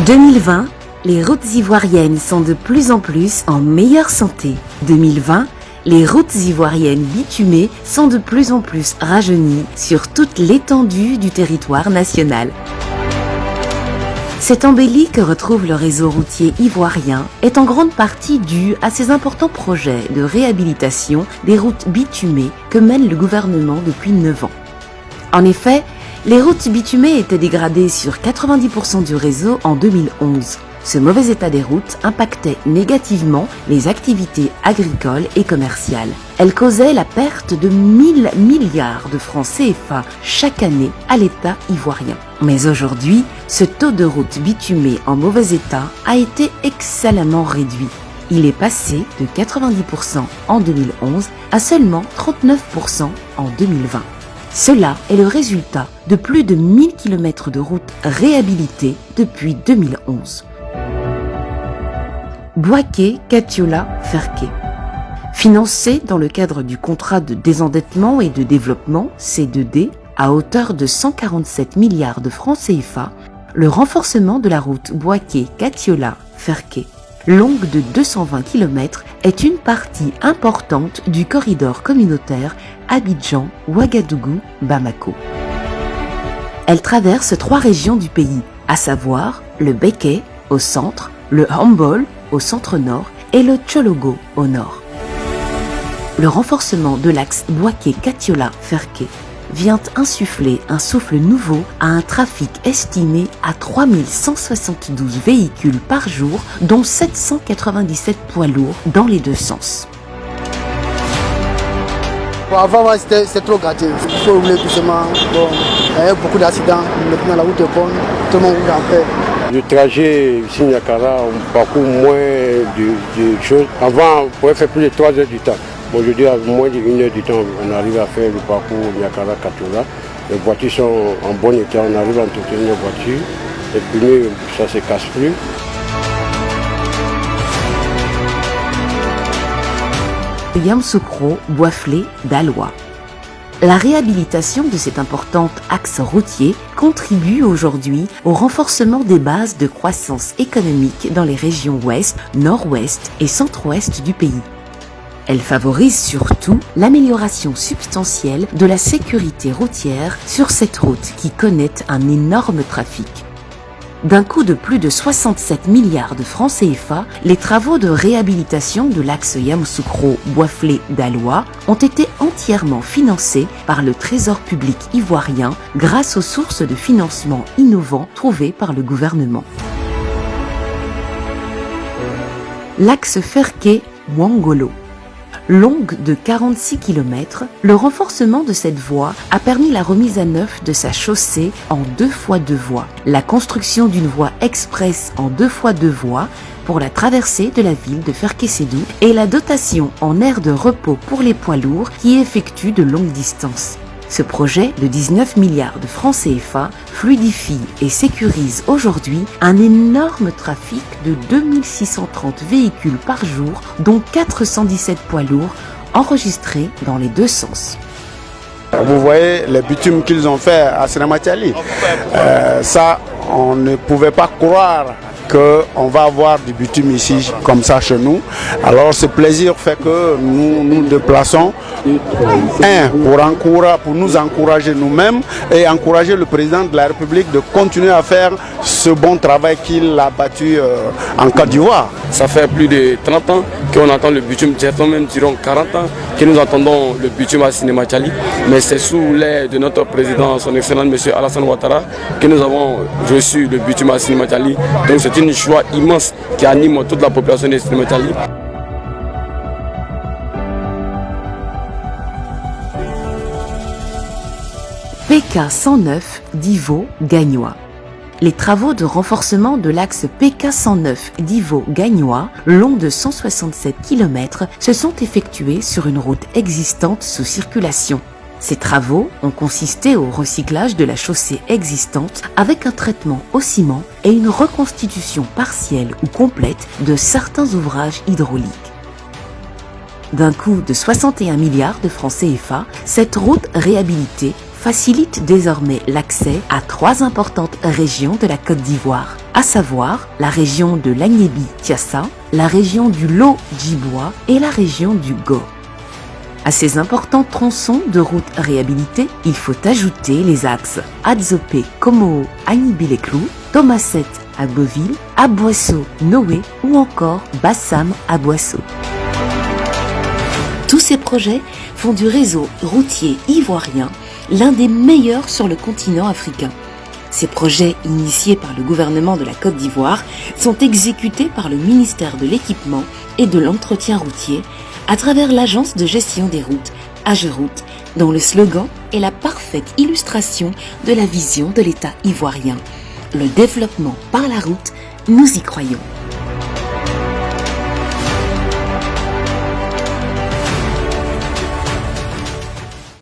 2020, les routes ivoiriennes sont de plus en plus en meilleure santé. 2020, les routes ivoiriennes bitumées sont de plus en plus rajeunies sur toute l'étendue du territoire national. Cette embellie que retrouve le réseau routier ivoirien est en grande partie due à ces importants projets de réhabilitation des routes bitumées que mène le gouvernement depuis 9 ans. En effet, les routes bitumées étaient dégradées sur 90% du réseau en 2011. Ce mauvais état des routes impactait négativement les activités agricoles et commerciales. Elle causait la perte de 1000 milliards de francs CFA chaque année à l'État ivoirien. Mais aujourd'hui, ce taux de routes bitumées en mauvais état a été excellemment réduit. Il est passé de 90% en 2011 à seulement 39% en 2020. Cela est le résultat de plus de 1000 km de routes réhabilitées depuis 2011. Bouaké Katiola Ferké. Financé dans le cadre du contrat de désendettement et de développement C2D à hauteur de 147 milliards de francs CFA, le renforcement de la route Bouaké Katiola Ferké, longue de 220 km, est une partie importante du corridor communautaire Abidjan-Ouagadougou-Bamako. Elle traverse 3 régions du pays, à savoir le Béké au centre, le Hambol au centre-nord et le Tchologo au nord. Le renforcement de l'axe Bouaké-Katiola-Ferké vient insuffler un souffle nouveau à un trafic estimé à 3172 véhicules par jour, dont 797 poids lourds dans les 2 sens. Avant, c'était trop gâté. Il faut rouler doucement. Bon, il y a eu beaucoup d'accidents. Maintenant, la route est bonne. Tout le monde roule en paix. Le trajet ici Niakara, on parcourt moins de choses. Avant, on pouvait faire plus de 3 heures du temps. Aujourd'hui, à moins de 1 heure du temps, on arrive à faire le parcours Niakara-Katiola. Les voitures sont en bon état, on arrive à entretenir les voitures. Les pneus, ça ne se casse plus. Yamoussoukro, Bouaflé, Daloa. La réhabilitation de cet important axe routier contribue aujourd'hui au renforcement des bases de croissance économique dans les régions ouest, nord-ouest et centre-ouest du pays. Elle favorise surtout l'amélioration substantielle de la sécurité routière sur cette route qui connaît un énorme trafic. D'un coût de plus de 67 milliards de francs CFA, les travaux de réhabilitation de l'axe Yamoussoukro-Bouaflé-Daloa ont été entièrement financés par le Trésor public ivoirien grâce aux sources de financement innovants trouvées par le gouvernement. L'axe Ferké-Ouangolo. Longue de 46 km, le renforcement de cette voie a permis la remise à neuf de sa chaussée en 2x2 voies, la construction d'une voie express en 2x2 voies pour la traversée de la ville de Ferké-Sédou et la dotation en aire de repos pour les poids lourds qui effectuent de longues distances. Ce projet de 19 milliards de francs CFA fluidifie et sécurise aujourd'hui un énorme trafic de 2630 véhicules par jour, dont 417 poids lourds enregistrés dans les 2 sens. Vous voyez les bitumes qu'ils ont fait à Sénématiali. Ça, on ne pouvait pas croire qu'on va avoir du bitume ici comme ça chez nous. Alors ce plaisir fait que nous nous déplaçons pour nous encourager nous-mêmes et encourager le président de la République de continuer à faire ce bon travail qu'il a battu en Côte d'Ivoire. Ça fait plus de 30 ans qu'on entend le bitume, certains même diront 40 ans que nous entendons le bitume à Sénématiali, mais c'est sous l'aide de notre président, son excellent M. Alassane Ouattara, que nous avons reçu le bitume à Sénématiali. Donc c'est une joie immense qui anime toute la population de Sénématiali. PK 109 d'Ivo-Gagnois. Les travaux de renforcement de l'axe PK 109 d'Ivo-Gagnois, long de 167 km, se sont effectués sur une route existante sous circulation. Ces travaux ont consisté au recyclage de la chaussée existante avec un traitement au ciment et une reconstitution partielle ou complète de certains ouvrages hydrauliques. D'un coût de 61 milliards de francs CFA, cette route réhabilitée facilite désormais l'accès à 3 importantes régions de la Côte d'Ivoire. à savoir la région de l'Agnébi-Tiassa, la région du Lot-Djibois et la région du Go. À ces importants tronçons de routes réhabilités, il faut ajouter les axes Adzopé-Komoo-Agnibi-Leklou, Thomaset-Agboville, Aboissau-Noé ou encore Bassam-Aboissau. Tous ces projets font du réseau routier ivoirien l'un des meilleurs sur le continent africain. Ces projets, initiés par le gouvernement de la Côte d'Ivoire, sont exécutés par le ministère de l'Équipement et de l'Entretien routier à travers l'Agence de gestion des routes, AGEROUTE, dont le slogan est la parfaite illustration de la vision de l'État ivoirien. Le développement par la route, nous y croyons.